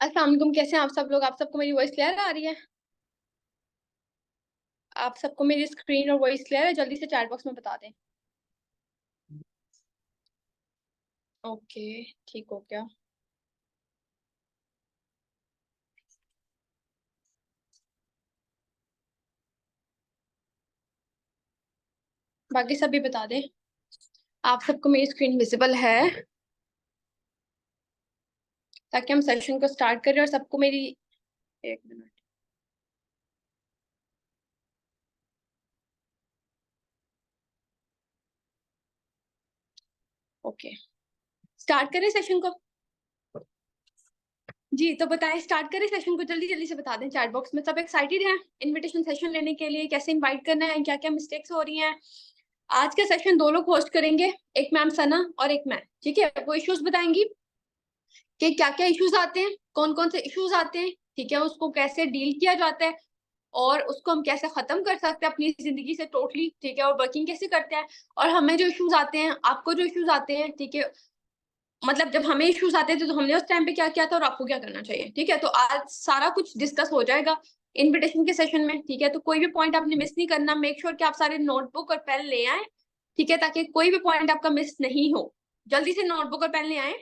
अस्सलाम वालेकुम, कैसे हैं आप सब लोग? आप सबको मेरी वॉइस क्लियर आ रही है? आप सबको मेरी स्क्रीन और वॉइस क्लियर है? जल्दी से चैट बॉक्स में बता दें। ओके, ठीक हो गया। बाकी सब भी बता दें। आप सबको मेरी स्क्रीन विजिबल है? ताकि हम सेशन को स्टार्ट करें और सबको मेरी। एक मिनट। ओके, स्टार्ट करें सेशन को। जी, तो बताएं, स्टार्ट करें सेशन को। जल्दी जल्दी से बता दें चैट बॉक्स में। सब एक्साइटेड हैं इनविटेशन सेशन लेने के लिए? कैसे इनवाइट करना है, क्या क्या मिस्टेक्स हो रही हैं? आज का सेशन 2 लोग होस्ट करेंगे, एक मैम सना और एक मैं। ठीक है, वो इश्यूज बताएंगी कि क्या क्या इश्यूज आते हैं, कौन कौन से इश्यूज आते हैं, ठीक है, उसको कैसे डील किया जाता है और उसको हम कैसे खत्म कर सकते हैं अपनी जिंदगी से टोटली, ठीक है, और वर्किंग कैसे करते हैं। और हमें जो इश्यूज आते हैं, आपको जो इश्यूज आते हैं, ठीक है, मतलब जब हमें इश्यूज आते थे तो हमने उस टाइम पे क्या किया था और आपको क्या करना चाहिए। ठीक है, तो आज सारा कुछ डिस्कस हो जाएगा इनविटेशन के सेशन में। ठीक है, तो कोई भी पॉइंट आपने मिस नहीं करना। मेक श्योर कि आप सारे नोटबुक और पेन ले आए, ठीक है, ताकि कोई भी पॉइंट आपका मिस नहीं हो। जल्दी से नोटबुक और पेन ले आए,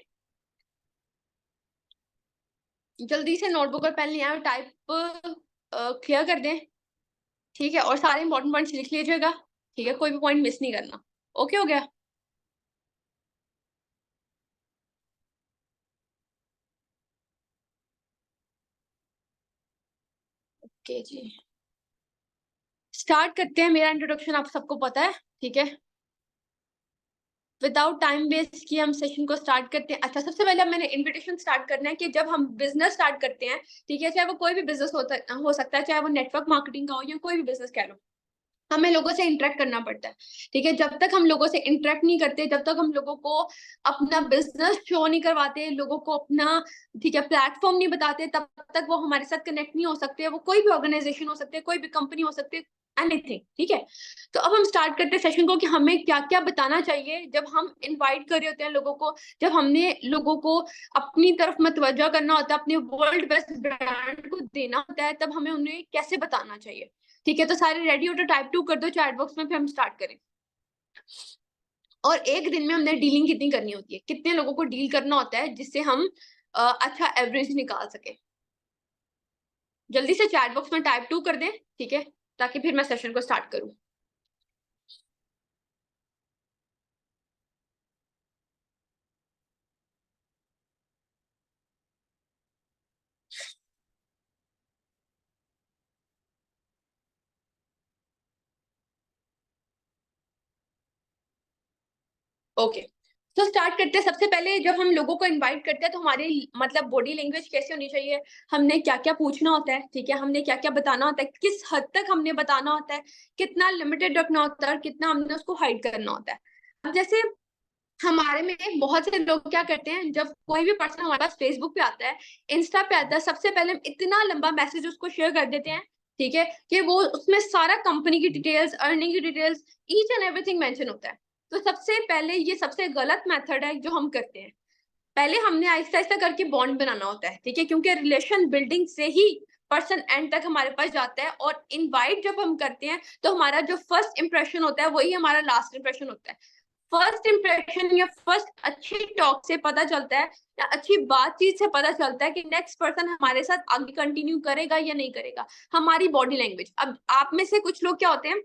जल्दी से नोटबुक और पेन ले आए और टाइप क्लियर कर दें। ठीक है, और सारे इंपॉर्टेंट पॉइंट्स लिख लीजिएगा। ठीक है, कोई भी पॉइंट मिस नहीं करना। ओके हो गया? ओके जी, स्टार्ट करते हैं। मेरा इंट्रोडक्शन आप सबको पता है, ठीक है। विदाउट टाइम वेस्ट किए हम सेशन को स्टार्ट करते हैं। अच्छा, सबसे पहले मैंने इनविटेशन स्टार्ट करना है कि जब हम बिजनेस स्टार्ट करते हैं, ठीक है, चाहे वो कोई भी बिजनेस हो सकता है, चाहे वो नेटवर्क मार्केटिंग का हो या कोई भी बिजनेस कह लो, हमें लोगों से इंटरेक्ट करना पड़ता है। ठीक है, जब तक हम लोगों से इंटरेक्ट नहीं करते, जब तक हम लोगों को अपना बिजनेस शो नहीं करवाते, लोगों को अपना, ठीक है, प्लेटफॉर्म नहीं बताते, तब तक वो हमारे साथ कनेक्ट नहीं हो सकते। वो कोई भी ऑर्गेनाइजेशन हो सकते हैं, कोई भी कंपनी हो सकती है, एनीथिंग। ठीक है, तो अब हम स्टार्ट करते हैं सेशन को कि हमें क्या क्या बताना चाहिए जब हम इनवाइट कर रहे होते हैं लोगों को, जब हमने लोगों को अपनी तरफ मतवजा करना होता है, अपने वर्ल्ड बेस्ट ब्रांड को देना होता है, तब हमें उन्हें कैसे बताना चाहिए। ठीक है, तो सारे रेडी हो तो टाइप 2 कर दो चैट बॉक्स में, फिर हम स्टार्ट करें। और एक दिन में हमने डीलिंग कितनी करनी होती है, कितने लोगों को डील करना होता है जिससे हम अच्छा एवरेज निकाल सके। जल्दी से चैट बॉक्स में टाइप 2 कर दें, ठीक है, ताकि फिर मैं सेशन को स्टार्ट करूं। ओके, तो स्टार्ट करते हैं। सबसे पहले जब हम लोगों को इनवाइट करते हैं तो हमारी मतलब बॉडी लैंग्वेज कैसी होनी चाहिए, हमने क्या क्या पूछना होता है, ठीक है, हमने क्या क्या बताना होता है, किस हद तक हमने बताना होता है, कितना लिमिटेड रखना होता है और कितना हमने उसको हाइड करना होता है। अब जैसे हमारे में बहुत से लोग क्या करते हैं, जब कोई भी पर्सन हमारे पास फेसबुक पे आता है, इंस्टा पे आता है, सबसे पहले हम इतना लंबा मैसेज उसको शेयर कर देते हैं, ठीक है, कि वो उसमें सारा कंपनी की डिटेल्स, अर्निंग की details, each and everything mention होता है। तो सबसे पहले ये सबसे गलत मेथड है जो हम करते हैं। पहले हमने आहिस्ता आहिस्ता करके बॉन्ड बनाना होता है, ठीक है, क्योंकि रिलेशन बिल्डिंग से ही पर्सन एंड तक हमारे पास जाता है। और इनवाइट जब हम करते हैं तो हमारा जो फर्स्ट इंप्रेशन होता है वही हमारा लास्ट इंप्रेशन होता है। फर्स्ट इंप्रेशन या फर्स्ट अच्छी टॉक से पता चलता है या अच्छी बातचीत से पता चलता है कि नेक्स्ट पर्सन हमारे साथ आगे कंटिन्यू करेगा या नहीं करेगा। हमारी बॉडी लैंग्वेज। अब आप में से कुछ लोग क्या होते हैं,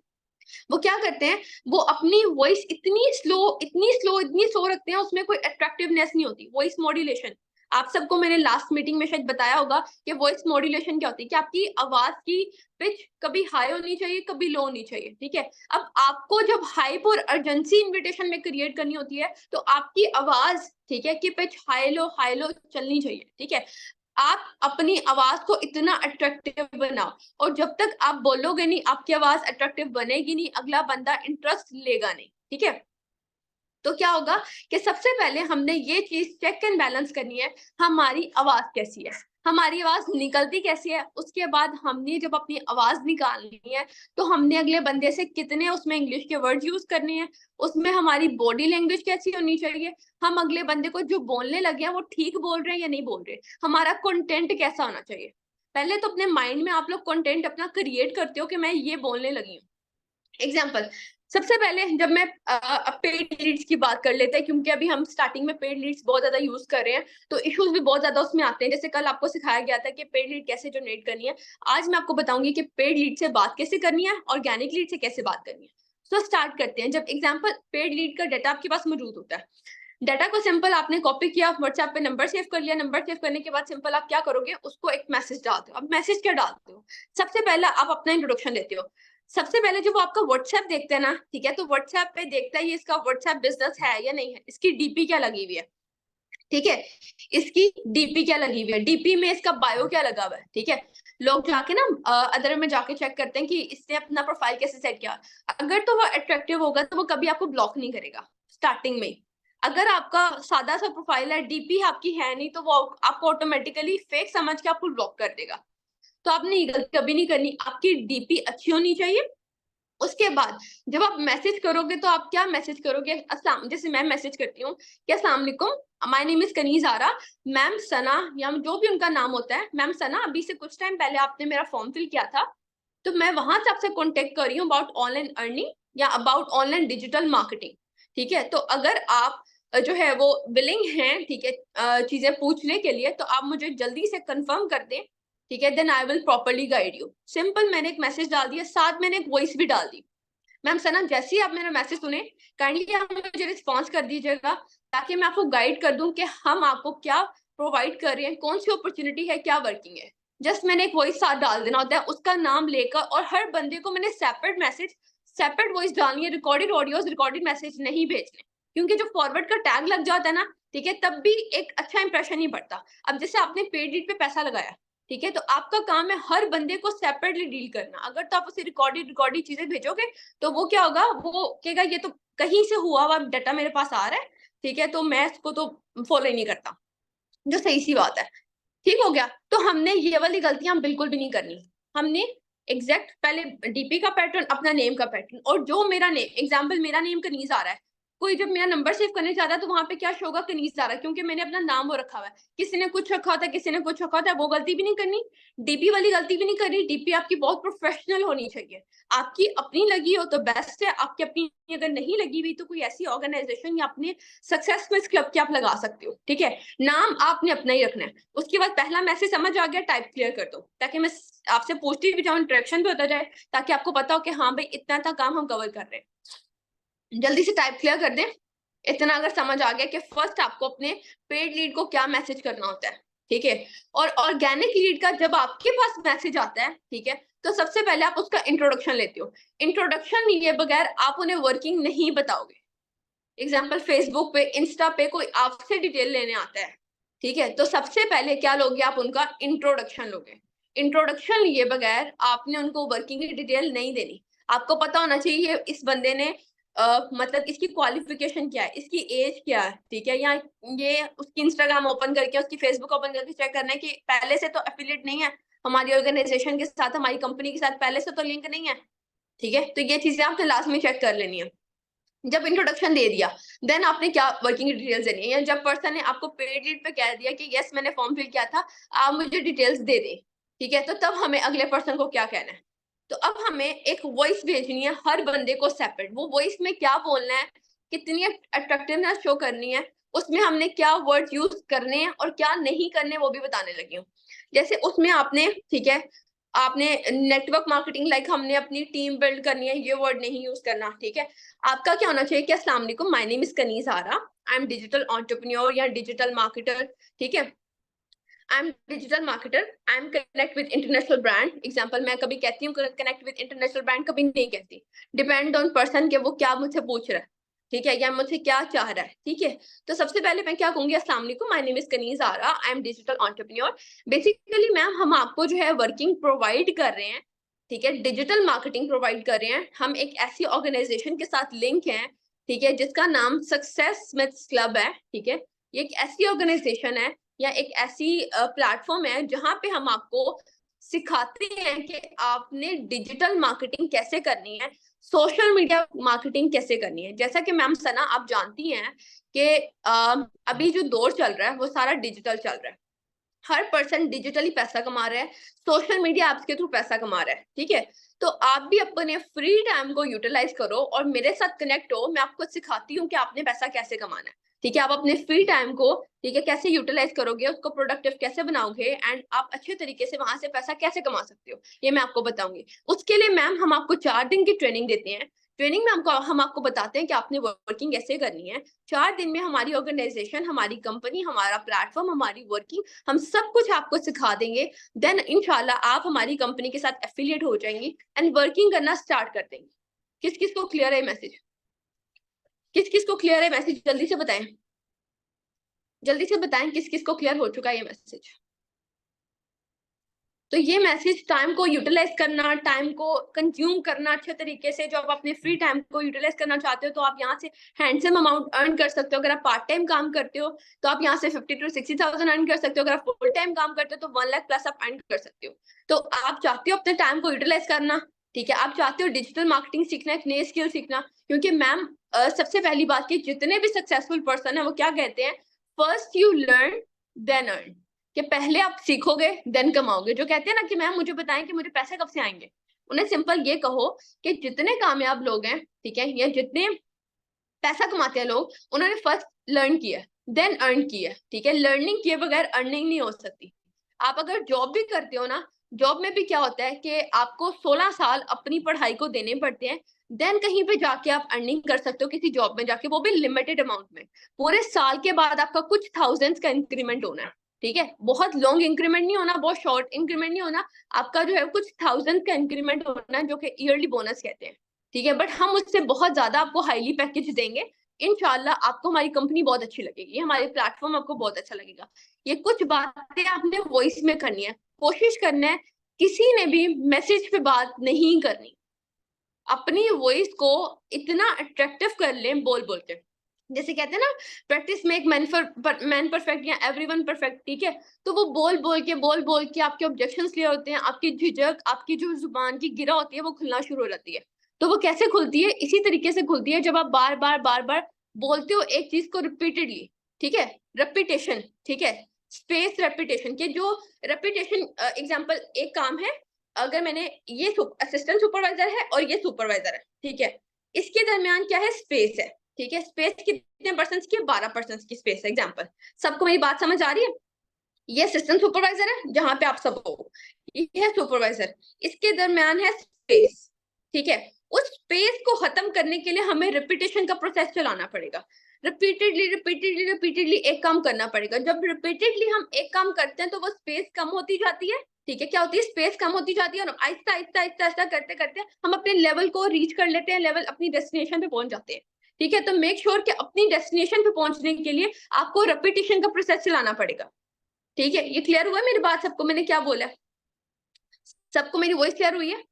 वो क्या करते हैं, वो अपनी वॉइस इतनी स्लो, इतनी स्लो, इतनी स्लो रखते हैं, उसमें कोई अट्रैक्टिवनेस नहीं होती। वॉइस मॉड्यूलेशन, आप सबको मैंने लास्ट मीटिंग में शायद बताया होगा कि वॉइस मॉड्यूलेशन क्या होती है, कि आपकी आवाज की पिच कभी हाई होनी चाहिए, कभी लो होनी चाहिए। ठीक है, अब आपको जब हाइप और अर्जेंसी इन्विटेशन में क्रिएट करनी होती है तो आपकी आवाज, ठीक है, की पिच हाई लो चलनी चाहिए। ठीक है, आप अपनी आवाज को इतना अट्रैक्टिव बनाओ, और जब तक आप बोलोगे नहीं, आपकी आवाज अट्रैक्टिव बनेगी नहीं, अगला बंदा इंटरेस्ट लेगा नहीं। ठीक है, तो क्या होगा कि सबसे पहले हमने ये चीज चेक एंड बैलेंस करनी है, हमारी आवाज कैसी है। हमारी आवाज निकलती कैसी है, उसके बाद हमने जब अपनी आवाज निकालनी है तो हमने अगले बंदे से कितने उसमें इंग्लिश के वर्ड यूज करने हैं, उसमें हमारी बॉडी लैंग्वेज कैसी होनी चाहिए, हम अगले बंदे को जो बोलने लगे हैं वो ठीक बोल रहे हैं या नहीं बोल रहे, हमारा कंटेंट कैसा होना चाहिए। पहले तो अपने माइंड में आप लोग कंटेंट अपना क्रिएट करते हो कि मैं ये बोलने लगी हूँ। एग्जाम्पल, सबसे पहले जब मैं पेड लीड्स की बात कर लेते हैं, क्योंकि अभी हम स्टार्टिंग में पेड लीड्स बहुत ज्यादा यूज कर रहे हैं तो इश्यूज भी बहुत ज्यादा उसमें आते हैं। जैसे कल आपको सिखाया गया था कि पेड लीड कैसे जनरेट करनी है, आज मैं आपको बताऊंगी कि पेड लीड से बात कैसे करनी है, ऑर्गेनिक लीड से कैसे बात करनी है। तो स्टार्ट करते हैं। जब एग्जाम्पल पेड लीड का डाटा आपके पास मौजूद होता है, डाटा को सिंपल आपने कॉपी किया, व्हाट्सएप पे नंबर सेव कर लिया, नंबर सेव करने के बाद सिंपल आप क्या करोगे, उसको एक मैसेज डालते हो। अब मैसेज क्या डालते हो, सबसे पहला आप अपना इंट्रोडक्शन देते हो। सबसे पहले जो वो आपका व्हाट्सएप देखते हैं ना, ठीक है, तो व्हाट्सएप पे देखता है ये इसका व्हाट्सएप बिजनेस है या नहीं है, इसकी डीपी क्या लगी हुई है, ठीक है, इसकी डीपी क्या लगी हुई है, डीपी में इसका बायो क्या लगा हुआ है, ठीक है। लोग जाके ना अदर में जाके चेक करते हैं कि इसने अपना प्रोफाइल कैसे सेट किया। अगर तो वो अट्रैक्टिव होगा तो वो कभी आपको ब्लॉक नहीं करेगा स्टार्टिंग में। अगर आपका सादा सा प्रोफाइल है, डीपी आपकी है नहीं, तो वो आपको ऑटोमेटिकली फेक समझ के आपको ब्लॉक कर देगा। तो आपने ये गलती कभी नहीं करनी, आपकी डीपी अच्छी होनी चाहिए। उसके बाद जब आप मैसेज करोगे तो आप क्या मैसेज करोगे, अस्सलाम, जैसे मैं मैसेज करती हूँ कि अस्सलाम वालेकुम, my name is Kaneez Ara, ma'am Sana, या जो भी उनका नाम होता है, मैम सना, अभी से कुछ टाइम पहले आपने मेरा फॉर्म फिल किया था, तो मैं वहां से आपसे कॉन्टेक्ट कर रही हूँ अबाउट ऑनलाइन अर्निंग या अबाउट ऑनलाइन डिजिटल मार्केटिंग, ठीक है। तो अगर आप जो है वो विलिंग हैं, ठीक है, चीजें पूछने के लिए, तो आप मुझे जल्दी से कंफर्म कर दें, ठीक है, then I will properly guide you. Simple मैंने एक मैसेज डाल दिया, साथ मैंने एक वॉइस भी डाल दी। मैम सना, जैसे ही आप मेरा मैसेज सुने काइंडली आप मुझे रिस्पॉन्स कर दीजिएगा, ताकि मैं आपको गाइड कर दूं कि हम आपको क्या प्रोवाइड कर रहे हैं, कौन सी अपॉर्चुनिटी है, क्या वर्किंग है। जस्ट मैंने एक वॉइस साथ डाल देना होता है, उसका नाम लेकर, और हर बंदे को मैंने सेपरेट मैसेज, सेपरेट वॉइस डालनी है, रिकॉर्डेड ऑडियोज, रिकॉर्डेड मैसेज नहीं भेजने, क्योंकि जो फॉरवर्ड का टैग लग जाता है ना, ठीक है, तब भी एक अच्छा इंप्रेशन नहीं पड़ता। अब जैसे आपने पेड लीड पे पैसा लगाया, ठीक है, तो आपका काम है हर बंदे को सेपरेटली डील करना। अगर तो आप उसे रिकॉर्डेड रिकॉर्डेड चीजें भेजोगे तो वो क्या होगा, वो कहेगा ये तो कहीं से हुआ हुआ डाटा मेरे पास आ रहा है, ठीक है, तो मैं इसको तो फॉलो ही नहीं करता, जो सही सी बात है। ठीक हो गया, तो हमने ये वाली गलतियां बिल्कुल भी नहीं करनी। हमने एग्जैक्ट पहले डीपी का पैटर्न, अपना नेम का पैटर्न, और जो मेरा नेम, एग्जाम्पल मेरा नेम कनीज आ रहा है, कोई जब मेरा नंबर सेव करने जाता है तो वहां पे क्या शो होगा, कनीज आ रहा है, क्योंकि मैंने अपना नाम वो रखा हुआ है। किसी ने कुछ रखा होता है, किसी ने कुछ रखा होता है, वो गलती भी नहीं करनी, डीपी वाली गलती भी नहीं करनी। डीपी आपकी बहुत प्रोफेशनल होनी चाहिए, आपकी अपनी लगी हो तो बेस्ट है, आपकी अपनी अगर नहीं लगी हुई तो कोई ऐसी ऑर्गेनाइजेशन या अपने सक्सेस में क्लब की आप लगा सकते हो, ठीक है। नाम आपने अपना ही रखना है। उसके बाद पहला मैसेज समझ आ गया, टाइप क्लियर कर दो, ताकि मैं आपसे पूछती भी जाऊं, इंटरेक्शन भी होता जाए, ताकि आपको पता हो कि हाँ भाई इतना था काम हम कवर कर रहे हैं। जल्दी से टाइप क्लियर कर दें। इतना अगर समझ आ गया कि फर्स्ट आपको अपने पेड लीड को क्या मैसेज करना होता है, ठीक है। और ऑर्गेनिक लीड का जब आपके पास मैसेज आता है, ठीक है, तो सबसे पहले आप उसका इंट्रोडक्शन लेते हो। इंट्रोडक्शन लिए बगैर आप उन्हें वर्किंग नहीं बताओगे। एग्जाम्पल, फेसबुक पे, इंस्टा पे कोई आपसे डिटेल लेने आता है, ठीक है, तो सबसे पहले क्या लोगे आप, उनका इंट्रोडक्शन लोगे। इंट्रोडक्शन लिए बगैर आपने उनको वर्किंग की डिटेल नहीं देनी। आपको पता होना चाहिए इस बंदे ने मतलब इसकी क्वालिफिकेशन क्या है, इसकी एज क्या है, ठीक है, या ये उसकी इंस्टाग्राम ओपन करके, उसकी फेसबुक ओपन करके चेक करना है कि पहले से तो एफिलिएट नहीं है हमारी ऑर्गेनाइजेशन के साथ, हमारी कंपनी के साथ पहले से तो लिंक नहीं है, ठीक है। तो ये चीजें आपने लास्ट में चेक कर लेनी है। जब इंट्रोडक्शन दे दिया, देन आपने क्या वर्किंग डिटेल्स देनी है, या जब पर्सन ने आपको पेड लीड पे कह दिया कि यस मैंने फॉर्म फिल किया था, आप मुझे डिटेल्स दे दें, ठीक है, तो तब हमें अगले पर्सन को क्या कहना है। तो अब हमें एक वॉइस भेजनी है हर बंदे को सेपरेट। वो वॉइस में क्या बोलना है, कितनी अट्रैक्टिवनेस शो करनी है, उसमें हमने क्या वर्ड यूज करने हैं और क्या नहीं करने, वो भी बताने लगी हूँ। जैसे उसमें आपने, ठीक है, आपने नेटवर्क मार्केटिंग, लाइक हमने अपनी टीम बिल्ड करनी है, ये वर्ड नहीं यूज करना, ठीक है। आपका क्या होना चाहिए कि अस्सलाम वालेकुम, my name is Kaneez Ara, I am digital entrepreneur या डिजिटल मार्केटर, ठीक है, I am digital marketer, I am connect with international brand. Example, मैं कभी कहती हूँ कनेक्ट विद इंटरनेशनल ब्रांड, कभी नहीं कहती, डिपेंड ऑन पर्सन के वो क्या मुझसे पूछ रहा है, ठीक है, या मुझसे क्या चाह रहा है, ठीक है। तो सबसे पहले मैं क्या कहूंगी, अस्सलाम वालेकुम, my name is Kaneez Ara, I am digital entrepreneur. Basically ma'am हम आपको जो है वर्किंग प्रोवाइड कर रहे हैं, ठीक है, डिजिटल मार्केटिंग प्रोवाइड कर रहे हैं। हम एक ऐसी ऑर्गेनाइजेशन के साथ लिंक है, ठीक है, जिसका नाम सक्सेस स्मिथ्स क्लब है, ठीक है। ये एक ऐसी ऑर्गेनाइजेशन है या एक ऐसी प्लेटफॉर्म है जहां पे हम आपको सिखाते हैं कि आपने डिजिटल मार्केटिंग कैसे करनी है, सोशल मीडिया मार्केटिंग कैसे करनी है। जैसा कि मैम सना आप जानती हैं कि अभी जो दौर चल रहा है वो सारा डिजिटल चल रहा है। हर पर्सन डिजिटली पैसा कमा रहा है, सोशल मीडिया ऐप्स के थ्रू पैसा कमा रहा है, ठीक है। तो आप भी अपने फ्री टाइम को यूटिलाइज करो और मेरे साथ कनेक्ट हो। मैं आपको सिखाती हूँ कि आपने पैसा कैसे कमाना है, ठीक है। आप अपने फ्री टाइम को, ठीक है, कैसे यूटिलाइज करोगे, उसको प्रोडक्टिव कैसे बनाओगे एंड आप अच्छे तरीके से वहां से पैसा कैसे कमा सकते हो, ये मैं आपको बताऊंगी। उसके लिए मैम हम आपको 4 दिन की ट्रेनिंग देते हैं। ट्रेनिंग में हम आपको बताते हैं कि आपने वर्किंग कैसे करनी है। 4 दिन में हमारी ऑर्गेनाइजेशन, हमारी कंपनी, हमारा प्लेटफॉर्म, हमारी वर्किंग, हम सब कुछ आपको सिखा देंगे। देन इंशाल्लाह आप हमारी कंपनी के साथ एफिलिएट हो जाएंगी एंड वर्किंग करना स्टार्ट कर देंगे। किस किस को क्लियर है मैसेज? किस किस को क्लियर है मैसेज? जल्दी से बताएं, जल्दी से बताएं किस किस को क्लियर हो चुका है ये मैसेज। तो ये मैसेज टाइम को यूटिलाइज करना, टाइम को कंज्यूम करना अच्छे तरीके से। जो आप अपने फ्री टाइम को यूटिलाइज करना चाहते हो तो आप यहाँ से हैंडसम अमाउंट अर्न कर सकते हो। अगर आप पार्ट टाइम काम करते हो तो आप यहाँ से 50 to 60,000 अर्न कर सकते हो। अगर आप फुल टाइम काम करते हो तो 1 लाख प्लस आप अर्न कर सकते हो। तो आप चाहते हो अपने टाइम को यूटिलाइज करना, ठीक है। आप चाहते हो डिजिटल मार्केटिंग सीखना, एक नई स्किल सीखना, क्योंकि मैम सबसे पहली बात की जितने भी सक्सेसफुल पर्सन है वो क्या कहते हैं, first you learn then earn, कि पहले आप सीखोगे देन कमाओगे। जो कहते हैं ना कि मैम मुझे बताएं कि मुझे पैसे कब से आएंगे, उन्हें सिंपल ये कहो कि जितने कामयाब लोग हैं, ठीक है, या जितने पैसा कमाते हैं लोग, उन्होंने फर्स्ट लर्न किया देन अर्न किया, ठीक है। लर्निंग किए बगैर अर्निंग नहीं हो सकती। आप अगर जॉब भी करते हो ना, जॉब में भी क्या होता है कि आपको 16 साल अपनी पढ़ाई को देने पड़ते हैं, देन कहीं पे जाके आप अर्निंग कर सकते हो किसी जॉब में जाके, वो भी लिमिटेड अमाउंट में। पूरे साल के बाद आपका कुछ थाउजेंड्स का इंक्रीमेंट होना है, ठीक है। बहुत लॉन्ग इंक्रीमेंट नहीं होना, बहुत शॉर्ट इंक्रीमेंट नहीं होना, आपका जो है कुछ थाउजेंड का इंक्रीमेंट होना है, जो कि ईयरली बोनस कहते हैं, ठीक है। बट हम उससे बहुत ज्यादा आपको हाईली पैकेज देंगे इंशाल्लाह। आपको हमारी कंपनी बहुत अच्छी लगेगी, हमारे प्लेटफॉर्म आपको बहुत अच्छा लगेगा। ये कुछ बातें आपने वॉइस में करनी है, कोशिश करना है किसी ने भी मैसेज पे बात नहीं करनी। अपनी वॉइस को इतना अट्रैक्टिव कर लें बोल बोल के। जैसे कहते हैं ना, प्रैक्टिस मेक मैन परफेक्ट या एवरीवन परफेक्ट, ठीक है। तो वो बोल बोल के आपके ऑब्जेक्शंस क्लियर होते हैं, आपकी झिझक, आपकी जो जुबान की गिरा होती है वो खुलना शुरू हो जाती है। तो वो कैसे खुलती है? इसी तरीके से खुलती है जब आप बार बार बोलते हो एक चीज को रिपीटेडली, ठीक है। रेपिटेशन, ठीक है, स्पेस रेपिटेशन के जो रेपिटेशन। एग्जाम्पल, एक काम है, अगर मैंने ये असिस्टेंट सुपरवाइजर है और ये सुपरवाइजर है, ठीक है, इसके दरमियान क्या है, स्पेस है, ठीक है। स्पेस कितने परसेंट की? 12% की स्पेस है। एग्जाम्पल, सबको मेरी बात समझ आ रही है? ये असिस्टेंट सुपरवाइजर है जहां पे आप सब हो, ये है सुपरवाइजर, इसके दरमियान है स्पेस, ठीक है। उस स्पेस को खत्म करने के लिए हमें रिपीटेशन का प्रोसेस चलाना पड़ेगा। रिपीटेडली एक काम करना पड़ेगा। जब रिपीटेडली हम एक काम करते हैं तो वो स्पेस कम होती जाती है, ठीक है। क्या होती है? स्पेस कम होती जाती है और आहिस्ता आहिस्ता आहिस्ता आहिस्ता करते करते हम अपने लेवल को रीच कर लेते हैं, लेवल अपनी डेस्टिनेशन पे पहुंच जाते हैं, ठीक है। तो मेक श्योर कि अपनी डेस्टिनेशन पे पहुंचने के लिए आपको रेपिटेशन का प्रोसेस चलाना पड़ेगा, ठीक है। ये क्लियर हुआ मेरी बात सबको? मैंने क्या बोला, सबको मेरी वॉइस क्लियर हुई है?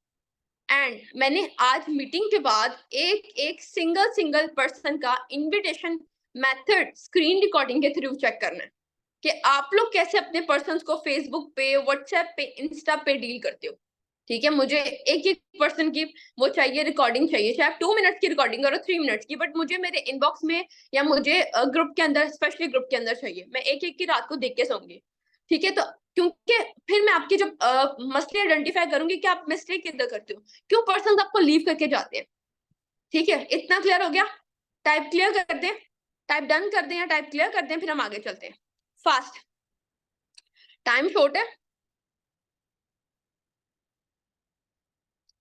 एंड मैंने आज मीटिंग के बाद एक एक सिंगल पर्सन का इनविटेशन मेथड स्क्रीन रिकॉर्डिंग के थ्रू चेक करना है कि आप लोग कैसे अपने पर्सन्स को फेसबुक पे, व्हाट्सएप पे, इंस्टा पे डील करते हो, ठीक है। मुझे एक एक पर्सन की वो चाहिए, रिकॉर्डिंग चाहिए, चाहे आप 2 मिनट्स की रिकॉर्डिंग करो, 3 मिनट्स की, बट मुझे मेरे इनबॉक्स में या मुझे ग्रुप के अंदर, स्पेशली ग्रुप के अंदर चाहिए। मैं एक एक की रात को देख के सोऊंगी, ठीक है। तो क्योंकि फिर मैं आपके जब मसले आइडेंटिफाई करूंगी कि आप मिस्टेक किधर करते हो, क्यों पर्सन आपको लीव करके जाते हैं, ठीक है। इतना क्लियर हो गया? टाइप क्लियर कर दें, टाइप डन कर दें या टाइप क्लियर कर दें, फिर हम आगे चलते हैं फास्ट, टाइम शॉर्ट है।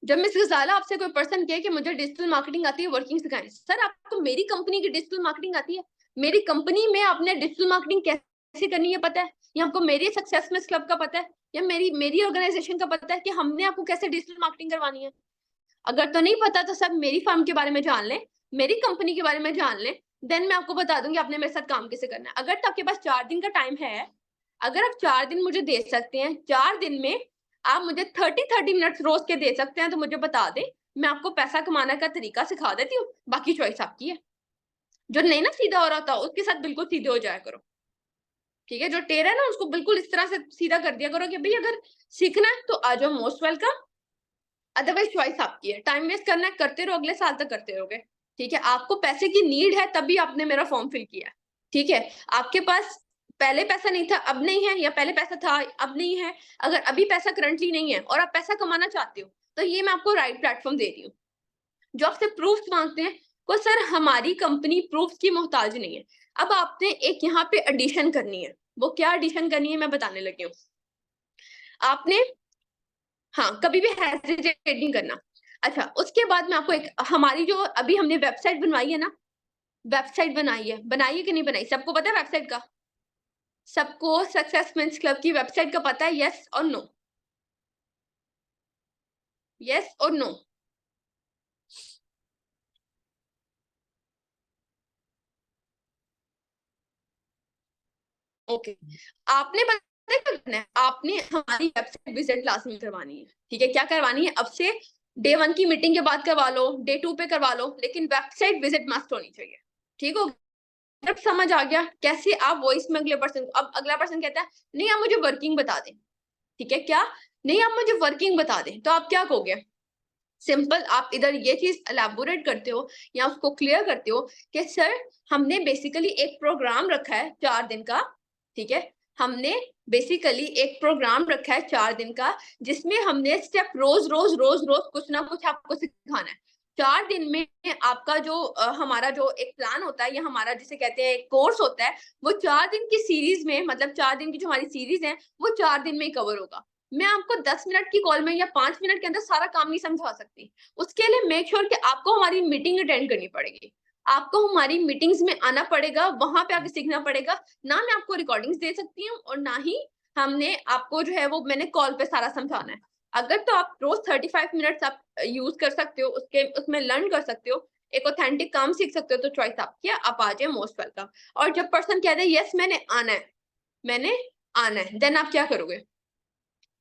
जब मिस गजाला आपसे कोई पर्सन कहे कि मुझे डिजिटल मार्केटिंग आती है, वर्किंग सिखाएं, सर आपको मेरी कंपनी की डिजिटल मार्केटिंग आती है? मेरी कंपनी में आपने डिजिटल मार्केटिंग कैसे करनी है पता है? या आपको मेरी सक्सेस मिस क्लब का पता है? या मेरी ऑर्गेनाइजेशन का पता है कि हमने आपको कैसे डिजिटल मार्केटिंग करवानी है? अगर तो नहीं पता तो सब मेरी फर्म के बारे में जान लें, मेरी कंपनी के बारे में जान लें, देन मैं आपको बता दूंगी आपने मेरे साथ काम कैसे करना है। अगर तो आपके पास 4 दिन का टाइम है, अगर आप 4 दिन मुझे दे सकते हैं, 4 दिन में आप मुझे 30 मिनट्स रोज के दे सकते हैं, तो मुझे बता दें, मैं आपको पैसा कमाने का तरीका सिखा देती हूँ। बाकी चॉइस आपकी है। जो नहीं ना सीधा हो रहा था उसके साथ बिल्कुल सीधे हो जाया करो, ठीक है, जो टेढ़ा है ना उसको बिल्कुल इस तरह से सीधा कर दिया करो कि भाई अगर सीखना है तो आ जाओ, मोस्ट वेलकम, अदरवाइज चॉइस आपकी है। टाइम वेस्ट करना है करते रहो, अगले साल तक करते रहोगे। ठीक है, आपको पैसे की नीड है तभी आपने मेरा फॉर्म फिल किया है। ठीक है, आपके पास पहले पैसा नहीं था अब नहीं है, या पहले पैसा था अब नहीं है, अगर अभी पैसा करंटली नहीं है और आप पैसा कमाना चाहते हो, तो ये मैं आपको राइट प्लेटफॉर्म दे रही हूँ। जो आपसे प्रूफ्स मांगते हैं, को सर हमारी कंपनी प्रूफ्स की मोहताज नहीं है। अब आपने एक यहाँ पे एडिशन करनी है। वो क्या एडिशन करनी है मैं बताने लगी हूँ। आपने, हाँ, कभी भी हेजिटेट नहीं करना। अच्छा, उसके बाद मैं आपको एक हमारी जो अभी हमने वेबसाइट बनवाई है ना, बनाई है कि नहीं बनाई? सबको पता है वेबसाइट का? सबको सक्सेस मेंस क्लब की वेबसाइट का पता है, यस और नो? यस और नो? ओके। आपने पता है क्या करना है? आपने हमारी वेबसाइट विजिट लाजमी करवानी है। ठीक है, क्या करवानी है? अब से डे 1 की मीटिंग के बाद करवा लो, डे 2 पे करवा लो, लेकिन वेबसाइट विजिट मस्ट होनी चाहिए। ठीक हो? जब समझ आ गया कैसे आप वॉइस में अगले पर्सन को, अब अगला पर्सन कहता है नहीं आप मुझे वर्किंग बता दें। ठीक है, क्या? नहीं आप मुझे वर्किंग बता दें, तो आप क्या कहोगे? सिंपल, आप इधर ये चीज एलैबोरेट करते हो या उसको क्लियर करते हो कि सर हमने बेसिकली एक प्रोग्राम रखा है 4 दिन का। ठीक है, हमने बेसिकली एक प्रोग्राम रखा है 4 दिन का, जिसमें हमने स्टेप रोज रोज रोज रोज कुछ ना कुछ आपको सिखाना है। 4 दिन में आपका जो हमारा जो एक प्लान होता है या हमारा जिसे कहते हैं कोर्स होता है, वो 4 दिन की सीरीज में, मतलब 4 दिन की जो हमारी सीरीज है वो 4 दिन में ही कवर होगा। मैं आपको 10 मिनट की कॉल में या 5 मिनट के अंदर सारा काम नहीं समझा सकती। उसके लिए मेक श्योर कि आपको हमारी मीटिंग अटेंड करनी पड़ेगी। आपको हमारी मीटिंग्स में आना पड़ेगा, वहां पे आके सीखना पड़ेगा। ना मैं आपको रिकॉर्डिंग्स दे सकती हूँ और ना ही हमने आपको जो है वो मैंने कॉल पे सारा समझाना है। अगर तो आप रोज 35 मिनट्स आप यूज कर सकते हो, उसके उसमें लर्न कर सकते हो, एक ऑथेंटिक काम सीख सकते हो, तो चॉइस आपकी है, आप आ जाए, मोस्ट वेलकम। और जब पर्सन कहते हैं यस मैंने आना है, मैंने आना है, देन आप क्या करोगे?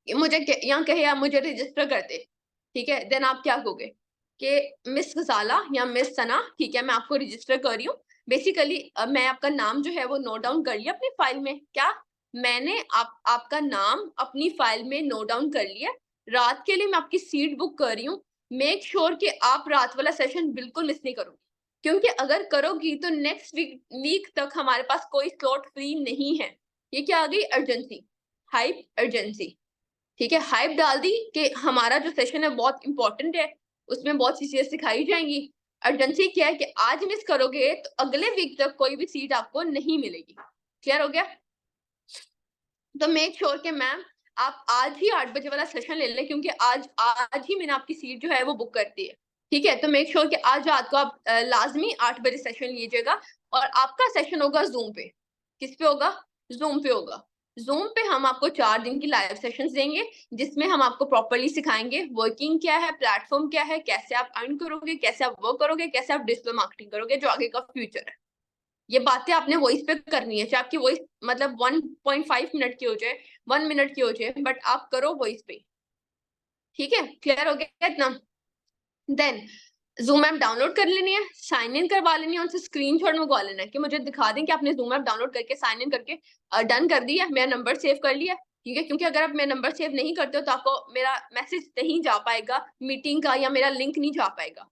मुझे यहाँ कहे आप मुझे रजिस्टर कर दे। ठीक है, देन आप क्या कहोगे कि मिस गजाला या मिस सना, ठीक है मैं आपको रजिस्टर कर रही हूँ। बेसिकली मैं आपका नाम जो है वो नोट डाउन कर लिया अपनी फाइल में। क्या? मैंने आपका नाम अपनी फाइल में नोट डाउन कर लिया। रात के लिए मैं आपकी सीट बुक कर रही हूँ। मेक श्योर कि आप रात वाला सेशन बिल्कुल मिस नहीं करोगी, क्योंकि अगर करोगी तो नेक्स्ट वीक तक हमारे पास कोई स्लॉट फ्री नहीं है। ये क्या आ गई? Urgency, hype urgency. ठीक है, हाइप डाल दी कि हमारा जो सेशन है बहुत इंपॉर्टेंट है, उसमें बहुत सी चीजें सिखाई जाएंगी। अर्जेंसी क्या है कि आज मिस करोगे तो अगले वीक तक कोई भी सीट आपको नहीं मिलेगी। क्लियर हो गया? तो मेक श्योर कि मैम आप आज ही 8 बजे वाला सेशन ले लें, क्योंकि आज आज ही मैंने आपकी सीट जो है वो बुक कर दी है। ठीक है, तो मेक श्योर कि आज रात को आप लाजमी 8 बजे सेशन लीजिएगा। और आपका सेशन होगा जूम पे। किस पे होगा? जूम पे होगा। जूम पे हम आपको 4 दिन की लाइव सेशंस देंगे, जिसमें हम आपको प्रॉपर्ली सिखाएंगे वर्किंग क्या है, प्लेटफॉर्म क्या है, कैसे आप अर्न करोगे, कैसे आप वर्क करोगे, कैसे आप डिजिटल मार्केटिंग करोगे, जो आगे का फ्यूचर है। ये बातें आपने वॉइस पे करनी है, चाहे आपकी वॉइस मतलब 1.5 मिनट की हो जाए, 1 मिनट की हो जाए, बट आप करो वॉइस पे। ठीक है, क्लियर हो गया इतना? देन ज़ूम ऐप डाउनलोड कर लेनी है, साइन इन करवा लेनी है, उनसे स्क्रीनशॉट मंगवा लेना है कि मुझे दिखा दें कि आपने ज़ूम ऐप डाउनलोड करके साइन इन करके डन कर दिया, मेरा नंबर सेव कर लिया। ठीक है, क्योंकि अगर आप मेरा नंबर सेव नहीं करते हो तो आपको मेरा मैसेज नहीं जा पाएगा मीटिंग का, या मेरा लिंक नहीं जा पाएगा।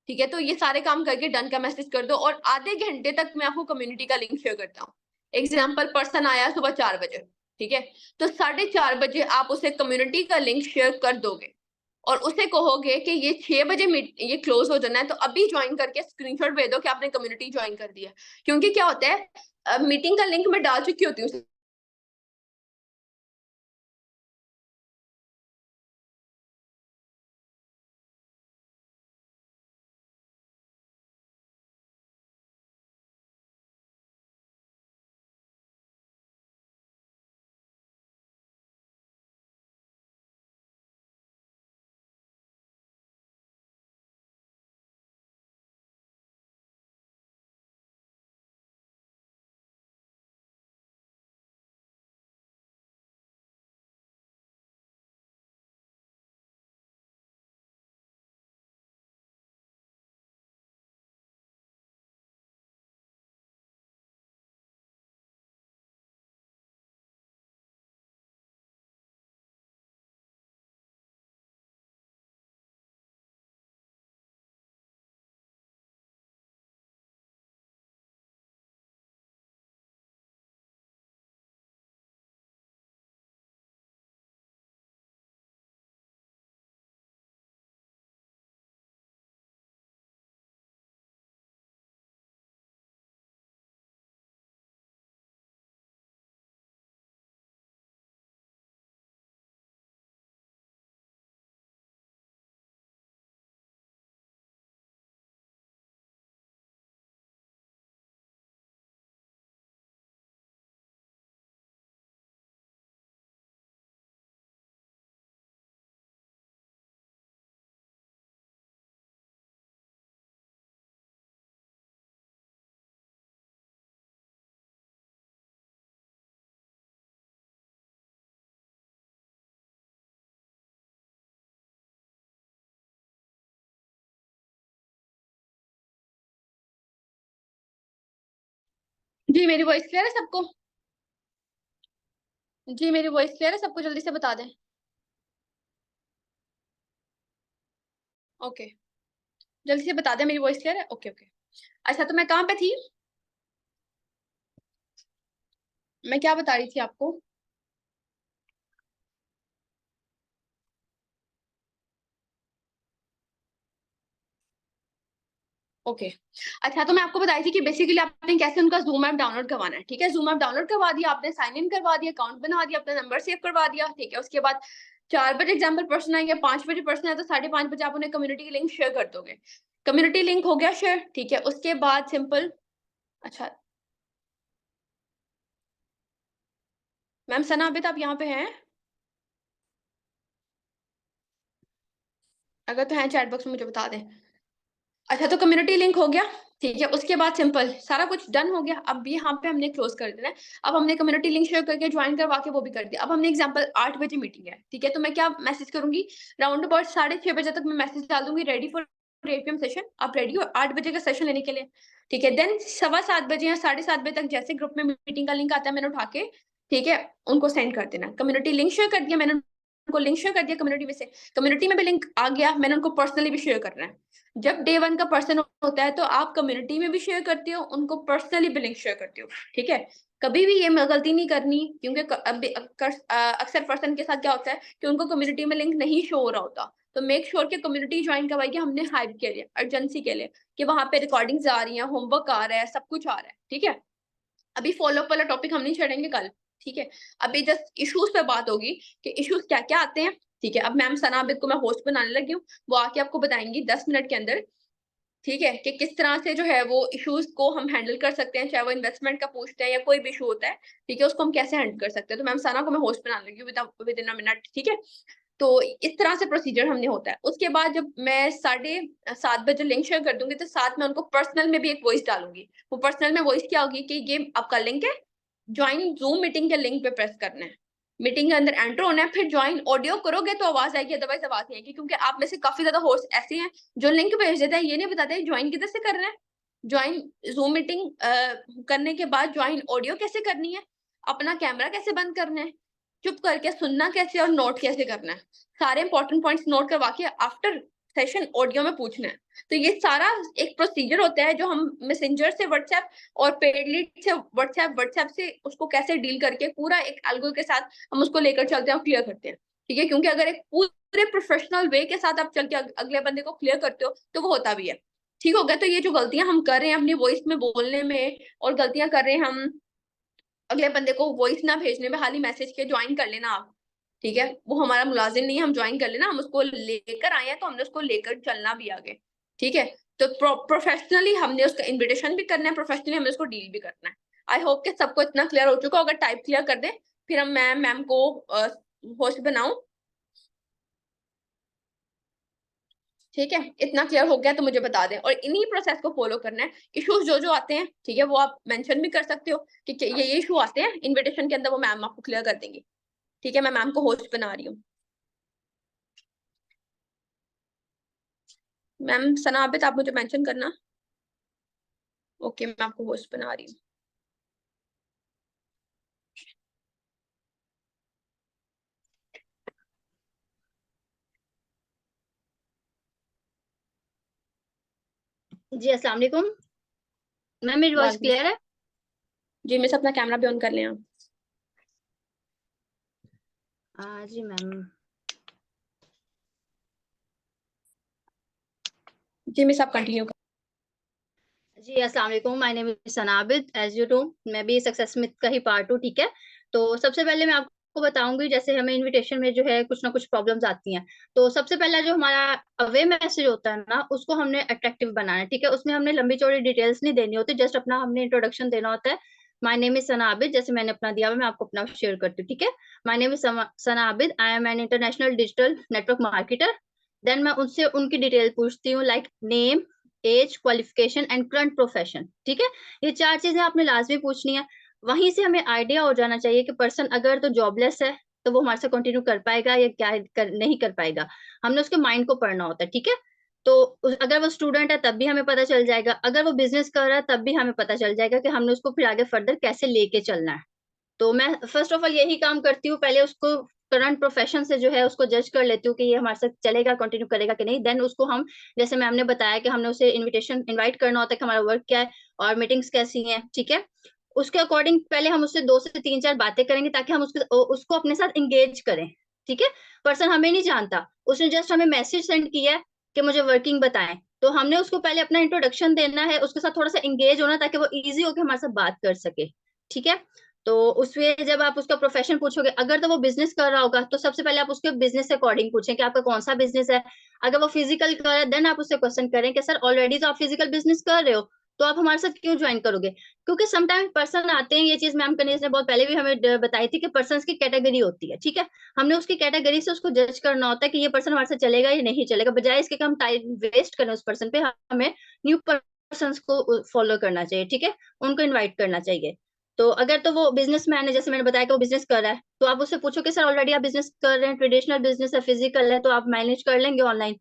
ठीक है, तो ये सारे काम करके डन का मैसेज कर दो, और आधे घंटे तक मैं आपको कम्युनिटी का लिंक शेयर करता हूँ। एग्जाम्पल, पर्सन आया सुबह 4 बजे, ठीक है, तो 4:30 बजे आप उसे कम्युनिटी का लिंक शेयर कर दोगे और उसे कहोगे कि ये 6 बजे ये क्लोज हो जाना है, तो अभी ज्वाइन करके स्क्रीनशॉट भेज दो कि आपने कम्युनिटी ज्वाइन कर दिया। क्योंकि क्या होता है, मीटिंग का लिंक मैं डाल चुकी होती हूँ जी मेरी वॉइस क्लियर है सबको? जी मेरी वॉइस क्लियर है सबको? जल्दी से बता दें। ओके, जल्दी से बता दें मेरी वॉइस क्लियर है? Okay okay. अच्छा तो मैं कहाँ पे थी? मैं क्या बता रही थी आपको? ओके अच्छा तो मैं आपको बताई थी कि बेसिकली आपने कैसे उनका जूम ऐप डाउनलोड करवाना है। ठीक है, जूम ऐप डाउनलोड करवा दिया आपने, साइन इन करवा दिया, अकाउंट बना दिया, अपना नंबर सेव करवा दिया। ठीक है, उसके बाद 4 बजे एग्जाम्पल पर्सन आएंगे, 5 बजे पर्सन है तो 5:30 बजे आप उन्हें कम्युनिटी लिंक शेयर कर दोगे। कम्युनिटी लिंक हो गया शेयर। ठीक है, उसके बाद सिंपल। अच्छा मैम सना अभी तो आप यहाँ पे हैं? अगर तो हैं चैट बॉक्स में मुझे बता दें। अच्छा तो कम्युनिटी लिंक हो गया। ठीक है, उसके बाद सिंपल सारा कुछ डन हो गया। अब यहाँ पे हमने क्लोज कर देना है। अब हमने कम्युनिटी लिंक शेयर करके ज्वाइन करवा के वो भी कर दिया। अब हमने एग्जांपल 8 बजे मीटिंग है। ठीक है, तो मैं क्या मैसेज करूंगी, राउंड अबाउट 6:30 बजे तक मैं मैसेज डाल दूंगी, रेडी फॉर 8 PM सेशन। आप रेडी हो 8 बजे का सेशन लेने के लिए? ठीक है, देन 7:15 या 7:30 बजे तक जैसे ग्रुप में मीटिंग का लिंक आता है मैंने उठा के, ठीक है, उनको सेंड कर देना। कम्युनिटी लिंक शेयर कर दिया मैंने, उनको लिंक शेयर कर दिया कम्युनिटी में से। कम्युनिटी में भी लिंक आ गया, मैंने उनको पर्सनली भी शेयर करना है। जब डे 1 का पर्सन होता है तो आप कम्युनिटी में भी शेयर करते हो, उनको पर्सनली भी लिंक शेयर करते हो। ठीक है, कभी भी ये गलती नहीं करनी, क्योंकि अक्सर पर्सन के साथ क्या होता है कि उनको कम्युनिटी में लिंक नहीं शो हो रहा होता। तो मेक श्योर कि कम्युनिटी ज्वाइन करवाइए हमने हाइप के लिए, अर्जेंसी के लिए, कि वहां पे रिकॉर्डिंग्स आ रही हैं, होमवर्क आ रहा है, सब कुछ आ रहा है। ठीक है, अभी फॉलोअप वाला टॉपिक हम नहीं छेड़ेंगे कल। ठीक है, अभी जस्ट इश्यूज पे बात होगी कि इश्यूज क्या क्या आते हैं। ठीक है, अब मैम सना आबिद को मैं होस्ट बनाने लगी हूँ, वो आके आपको बताएंगी 10 मिनट के अंदर। ठीक है, कि किस तरह से जो है वो इश्यूज को हम हैंडल कर सकते हैं, चाहे वो इन्वेस्टमेंट का पूछते हैं या कोई भी इशू होता है। ठीक है, उसको हम कैसे हैंडल कर सकते हैं। तो मैम सना को मैं होस्ट बनाने लगी हूँ विद इन अ मिनट। ठीक है, तो इस तरह से प्रोसीजर हमने होता है। उसके बाद जब मैं 7:30 बजे लिंक शेयर कर दूंगी तो साथ में उनको पर्सनल में भी एक वॉइस डालूंगी। वो पर्सनल में वॉइस क्या होगी कि ये आपका लिंक है, ज्वाइन जूम मीटिंग के लिंक पे प्रेस करना है, मीटिंग के अंदर एंटर होना है, फिर ज्वाइन ऑडियो करोगे तो आवाज आएगी, अदरवाइज आवाज नहीं आएगी। क्योंकि आप में से काफी ज्यादा होस्ट ऐसे हैं जो लिंक भेज देते हैं, ये नहीं बताते ज्वाइन किधर से करना है, ज्वाइन जूम मीटिंग करने के बाद ज्वाइन ऑडियो कैसे करनी है, अपना कैमरा कैसे बंद करना है, चुप करके सुनना कैसे और नोट कैसे करना है, सारे इंपॉर्टेंट पॉइंट्स नोट करवा के आफ्टर सेशन ऑडियो में पूछना है। तो ये सारा एक प्रोसीजर होता है जो हम मैसेंजर से व्हाट्सएप और पेड लीड से व्हाट्सएप से उसको कैसे डील करके पूरा एक एल्गो के साथ हम उसको लेकर चलते हैं और क्लियर करते हैं। ठीक है, क्योंकि अगर एक पूरे प्रोफेशनल वे के साथ आप चल के अगले बंदे को क्लियर करते हो तो वो होता भी है। ठीक हो गया, तो ये जो गलतियां हम कर रहे हैं अपनी वॉइस में बोलने में, और गलतियां कर रहे हैं हम अगले बंदे को वॉइस ना भेजने में, खाली मैसेज के ज्वाइन कर लेना आप। ठीक है, वो हमारा मुलाजिम नहीं है, हम ज्वाइन कर लेना, हम उसको लेकर आए हैं तो हमने उसको लेकर चलना भी आगे। ठीक है, तो प्रोफेशनली हमने उसका इन्विटेशन भी करना है, प्रोफेशनली हमने उसको डील भी करना है। आई होप कि सबको इतना क्लियर हो चुका होगा। टाइप क्लियर कर दे, फिर हम मैम को होस्ट बनाऊं। ठीक है, इतना क्लियर हो गया तो मुझे बता दें, और इन्हीं प्रोसेस को फॉलो करना है। इश्यूज जो जो आते हैं, ठीक है, वो आप मेंशन भी कर सकते हो कि ये इशू आते हैं, इन्विटेशन के अंदर वो मैम आपको क्लियर कर देंगी। ठीक है, मैं मैम को होस्ट बना रही हूँ। मैम सनाबित आप मुझे मेंशन करना। ओके, मैं आपको होस्ट बना रही हूँ। जी अस्सलाम वालेकुम मैम, मेरी वॉइस वालेकुम क्लियर है? जी, मिस अपना कैमरा भी ऑन कर लें आप। जी मैम। जी मिस आप कंटिन्यू कर। जी अस्सलाम वालेकुम, माय नेम इज सनाबित, एज यू नो मैं भी सक्सेस स्मिथ का ही पार्ट हूँ। ठीक है, तो सबसे पहले मैं आपको बताऊंगी, जैसे हमें इनविटेशन में जो है कुछ ना कुछ प्रॉब्लम्स आती हैं। तो सबसे पहला जो हमारा अवे मैसेज होता है ना, उसको हमने अट्रैक्टिव बनाना है। ठीक है, उसमें हमने लंबी चौड़ी डिटेल्स नहीं देनी होती, जस्ट अपना हमने इंट्रोडक्शन देना होता है। My name is Sana Abid, जैसे मैंने अपना दिया हुआ, मैं आपको अपना शेयर करती हूँ। ठीक है, my name is Sana Abid, I am an international digital network marketer. Then मैं उनसे उनकी डिटेल पूछती हूँ, like name, age, qualification and current profession. ठीक है, ये 4 चीजें आपने लाजमी पूछनी है। वहीं से हमें आइडिया हो जाना चाहिए कि पर्सन अगर तो जॉबलेस है तो वो हमारे साथ कंटिन्यू कर पाएगा या क्या नहीं कर पाएगा। हमने उसके माइंड को पढ़ना होता है। ठीक है, तो अगर वो स्टूडेंट है तब भी हमें पता चल जाएगा, अगर वो बिजनेस कर रहा है तब भी हमें पता चल जाएगा कि हमने उसको फिर आगे फर्दर कैसे लेके चलना है। तो मैं फर्स्ट ऑफ ऑल यही काम करती हूँ, पहले उसको करंट प्रोफेशन से जो है उसको जज कर लेती हूँ कि ये हमारे साथ चलेगा, कंटिन्यू करेगा कि नहीं। देन उसको हम, जैसे मैम ने बताया कि हमने उसे इनवाइट करना होता है कि हमारा वर्क क्या है और मीटिंग्स कैसी हैं, ठीक है। उसके अकॉर्डिंग पहले हम उससे 2 से 3-4 बातें करेंगे ताकि हम उसको अपने साथ एंगेज करें, ठीक है। पर्सन हमें नहीं जानता, उसने जस्ट हमें मैसेज सेंड किया है कि मुझे वर्किंग बताएं, तो हमने उसको पहले अपना इंट्रोडक्शन देना है, उसके साथ थोड़ा सा एंगेज होना ताकि वो इजी होकर हमारे साथ बात कर सके, ठीक है। तो उसमें जब आप उसका प्रोफेशन पूछोगे, अगर तो वो बिजनेस कर रहा होगा तो सबसे पहले आप उसके बिजनेस के अकॉर्डिंग पूछें कि आपका कौन सा बिजनेस है। अगर वो फिजिकल कर रहा है देन आप उससे क्वेश्चन करें कि सर ऑलरेडी तो आप फिजिकल बिजनेस कर रहे हो, तो आप हमारे साथ क्यों ज्वाइन करोगे। क्योंकि समटाइम पर्सन आते हैं, ये चीज मैम कनीज ने बहुत पहले भी हमें बताई थी कि पर्सन की कैटेगरी होती है, ठीक है। हमने उसकी कैटेगरी से उसको जज करना होता है कि ये पर्सन हमारे साथ चलेगा या नहीं चलेगा, बजाय इसके कि हम टाइम वेस्ट करें उस पर्सन पे, हमें न्यू पर्सन को फॉलो करना चाहिए, ठीक है, उनको इन्वाइट करना चाहिए। तो अगर तो वो बिजनेसमैन है, जैसे मैंने बताया कि वो बिजनेस कर रहा है, तो आप उससे पूछो कि सर ऑलरेडी आप बिजनेस कर रहे हैं, ट्रेडिशनल बिजनेस है, फिजिकल है, तो आप मैनेज कर लेंगे ऑनलाइन।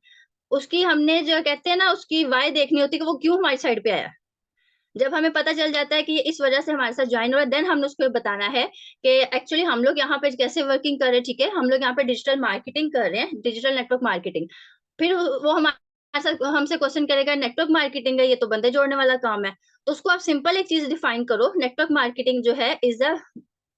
उसकी हमने जो कहते हैं ना, उसकी वाय देखनी होती है कि वो क्यों हमारी साइड पे आया। जब हमें पता चल जाता है कि ये इस वजह से हमारे साथ ज्वाइन हो रहा है, देन हमने उसको बताना है कि एक्चुअली हम लोग यहाँ पे कैसे वर्किंग कर रहे हैं, ठीक है। हम लोग यहाँ पे डिजिटल मार्केटिंग कर रहे हैं, डिजिटल नेटवर्क मार्केटिंग। फिर वो हमारे साथ हमसे क्वेश्चन करेगा, नेटवर्क मार्केटिंग है, ये तो बंदे जोड़ने वाला काम है। तो उसको आप सिंपल एक चीज डिफाइन करो, नेटवर्क मार्केटिंग जो है इज अ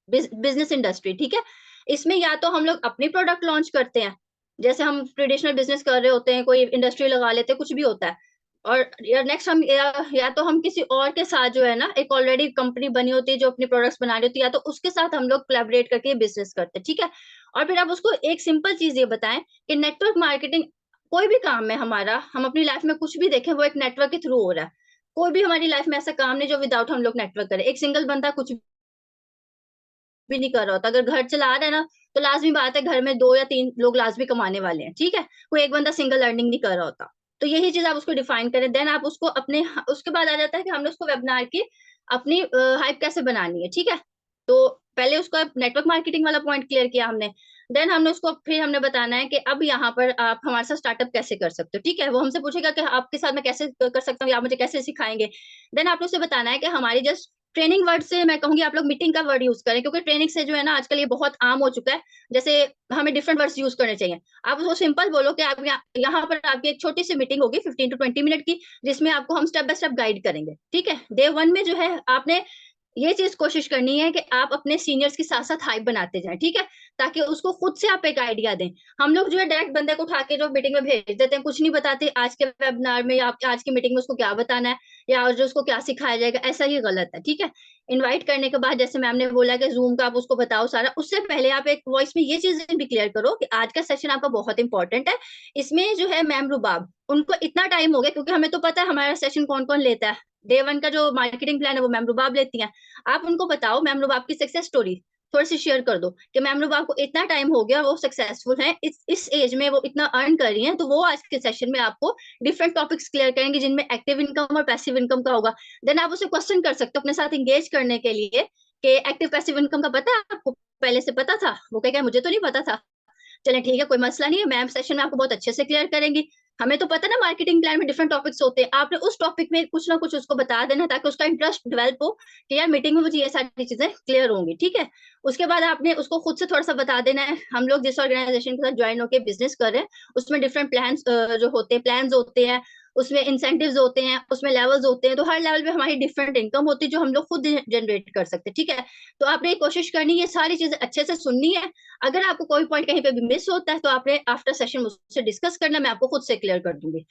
बिजनेस इंडस्ट्री, ठीक है। इसमें या तो हम लोग अपनी प्रोडक्ट लॉन्च करते हैं, जैसे हम ट्रेडिशनल बिजनेस कर रहे होते हैं, कोई इंडस्ट्री लगा लेते हैं, कुछ भी होता है। और या नेक्स्ट हम या तो हम किसी और के साथ जो है ना, एक ऑलरेडी कंपनी बनी होती है जो अपनी प्रोडक्ट्स बना रही होती है, या तो उसके साथ हम लोग कोलैबोरेट करके बिजनेस करते हैं, ठीक है। और फिर आप उसको एक सिंपल चीज ये बताएं कि नेटवर्क मार्केटिंग, कोई भी काम है हमारा, हम अपनी लाइफ में कुछ भी देखें वो एक नेटवर्क के थ्रू हो रहा है। कोई भी हमारी लाइफ में ऐसा काम नहीं जो विदाउट हम लोग नेटवर्क करें। एक सिंगल बंदा कुछ भी नहीं कर रहा होता, अगर घर चला रहा है ना, तो लाजमी बात है घर में 2 या 3 लोग लाजमी कमाने वाले हैं, ठीक है। कोई एक बंदा सिंगल अर्निंग नहीं कर रहा होता। तो यही चीज आप उसको डिफाइन करें, देन आप उसको अपने, उसके बाद आ जाता है कि हमने उसको वेबिनार की अपनी हाइप कैसे बनानी है, ठीक है। तो पहले उसका नेटवर्क मार्केटिंग वाला पॉइंट क्लियर किया हमने। देन हमने उसको फिर हमने बताना है कि अब यहाँ पर आप हमारे साथ स्टार्टअप कैसे कर सकते हो, ठीक है। वो हमसे पूछेगा कि आपके साथ मैं कैसे कर सकता हूँ, या आप मुझे कैसे सिखाएंगे। देन आपने उसे बताना है कि हमारी जस्ट ट्रेनिंग वर्ड से मैं कहूंगी आप लोग मीटिंग का वर्ड यूज करें, क्योंकि ट्रेनिंग से जो है ना आजकल ये बहुत आम हो चुका है। जैसे हमें डिफरेंट वर्ड्स यूज करने चाहिए। आप उसको सिंपल बोलो कि आप यहाँ पर आपकी एक छोटी सी मीटिंग होगी 15 to 20 मिनट की, जिसमें आपको हम स्टेप बाय स्टेप गाइड करेंगे, ठीक है। डे 1 में जो है आपने ये चीज कोशिश करनी है कि आप अपने सीनियर्स के साथ साथ हाइप बनाते जाएं, ठीक है, ताकि उसको खुद से आप एक आइडिया दें। हम लोग जो है डायरेक्ट बंदे को उठा के जो मीटिंग में भेज देते हैं, कुछ नहीं बताते आज के वेबिनार में या आज की मीटिंग में उसको क्या बताना है या जो उसको क्या सिखाया जाएगा, ऐसा ही गलत है, ठीक है। इनवाइट करने के बाद जैसे मैम ने बोला कि जूम का आप उसको बताओ सारा, उससे पहले आप एक वॉइस में ये चीजें भी क्लियर करो कि आज का सेशन आपका बहुत इंपॉर्टेंट है। इसमें जो है मैम रुबाब, उनको इतना टाइम हो गया, क्योंकि हमें तो पता है हमारा सेशन कौन कौन लेता है, डे 1 का जो मार्केटिंग प्लान है वो मैम रुबाब लेती हैं। आप उनको बताओ मैम रुबाब की सक्सेस स्टोरी थोड़ी सी शेयर कर दो कि मैम रुबाब को इतना टाइम हो गया, वो सक्सेसफुल है, इस एज में वो इतना अर्न कर रही हैं। तो वो आज के सेशन में आपको डिफरेंट टॉपिक्स क्लियर करेंगे जिनमें एक्टिव इनकम और पैसिव इनकम का होगा। देन आप उसे क्वेश्चन कर सकते हो अपने साथ इंगेज करने के लिए कि एक्टिव पैसिव इनकम का पता है आपको, पहले से पता था। वो कहेगा मुझे तो नहीं पता था। चलें ठीक है, कोई मसला नहीं है, मैम सेशन में आपको बहुत अच्छे से क्लियर करेंगी। हमें तो पता ना मार्केटिंग प्लान में डिफरेंट टॉपिक्स होते हैं, आपने उस टॉपिक में कुछ ना कुछ उसको बता देना ताकि उसका इंटरेस्ट डेवलप हो कि यार मीटिंग में मुझे ये सारी चीजें क्लियर होंगी, ठीक है। उसके बाद आपने उसको खुद से थोड़ा सा बता देना है, हम लोग जिस ऑर्गेनाइजेशन के साथ ज्वाइन होकर बिजनेस कर रहे हैं उसमें डिफरेंट प्लान्स जो होते हैं, प्लान्स होते हैं, उसमें इंसेंटिव्स होते हैं, उसमें लेवल्स होते हैं। तो हर लेवल पे हमारी डिफरेंट इनकम होती है जो हम लोग खुद जनरेट कर सकते हैं, ठीक है। तो आपने कोशिश करनी है ये सारी चीजें अच्छे से सुननी है। अगर आपको कोई पॉइंट कहीं पे भी मिस होता है तो आपने आफ्टर सेशन मुझसे डिस्कस करना, मैं आपको खुद से क्लियर कर दूंगी।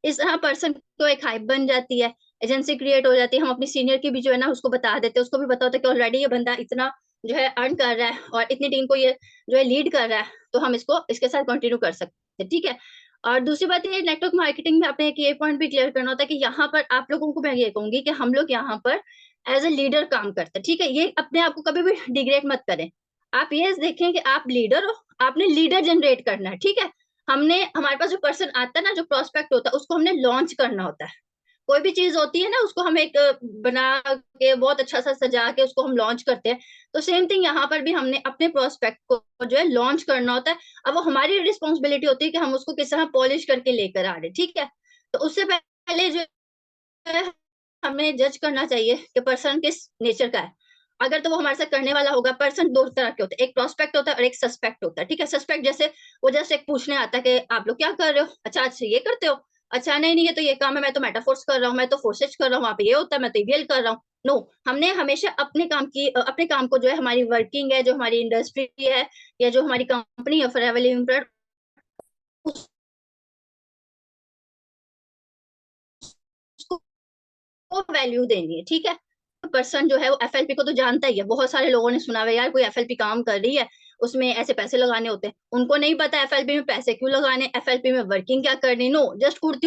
इस तरह पर्सन को एक हाइप बन जाती है, एजेंसी क्रिएट हो जाती है। हम अपनी सीनियर की भी जो है ना उसको बता देते हैं, उसको भी पता होता है कि ऑलरेडी ये बंदा इतना जो है अर्न कर रहा है और इतनी टीम को ये जो है लीड कर रहा है, तो हम इसको इसके साथ कंटिन्यू कर सकते हैं, ठीक है। और दूसरी बात ये, नेटवर्क मार्केटिंग में आपने एक ये पॉइंट भी क्लियर करना होता है कि यहाँ पर आप लोगों को मैं ये कहूंगी कि हम लोग यहाँ पर एज ए लीडर काम करते हैं, ठीक है। ये अपने आप को कभी भी डिग्रेड मत करें। आप ये देखें कि आप लीडर हो, आपने लीडर जनरेट करना है, ठीक है। हमने, हमारे पास जो पर्सन आता है ना, जो प्रोस्पेक्ट होता है, उसको हमने लॉन्च करना होता है। कोई भी चीज होती है ना, उसको हम एक बना के बहुत अच्छा सा सजा के उसको हम लॉन्च करते हैं। तो सेम थिंग यहाँ पर भी हमने अपने प्रोस्पेक्ट को जो है लॉन्च करना होता है। अब वो हमारी रिस्पॉन्सिबिलिटी होती है कि हम उसको किस तरह पॉलिश करके लेकर आ रहे हैं, ठीक है। तो उससे पहले जो है हमें जज करना चाहिए कि पर्सन किस नेचर का है। अगर तो वो हमारे साथ करने वाला होगा, पर्सन दो तरह के होते हैं, एक प्रोस्पेक्ट होता है और एक सस्पेक्ट होता है, ठीक है। सस्पेक्ट जैसे वो जस्ट एक पूछने आता है कि आप लोग क्या कर रहे हो, अच्छा ये करते हो, अच्छा नहीं नहीं ये तो ये काम है, मैं तो मेटाफोर्स कर रहा हूँ, मैं तो फोर्सेज कर रहा हूँ, वहां पे ये होता है, मैं तो ईवीएल कर रहा हूँ। नो, हमने हमेशा अपने काम को जो है, हमारी वर्किंग है, जो हमारी इंडस्ट्री है या जो हमारी कंपनी है फॉरएवर लिविंग प्रोडक्ट, उसको वैल्यू देनी है, ठीक है। पर्सन जो है वो एफएलपी को तो जानता ही है, बहुत सारे लोगों ने सुना हुआ है यार कोई एफएलपी काम कर रही है, उसमें ऐसे पैसे लगाने होते हैं। उनको नहीं पता एफएलपी में पैसे क्यों लगाने, एफएलपी में वर्किंग क्या करनी। नो, जस्ट उड़ती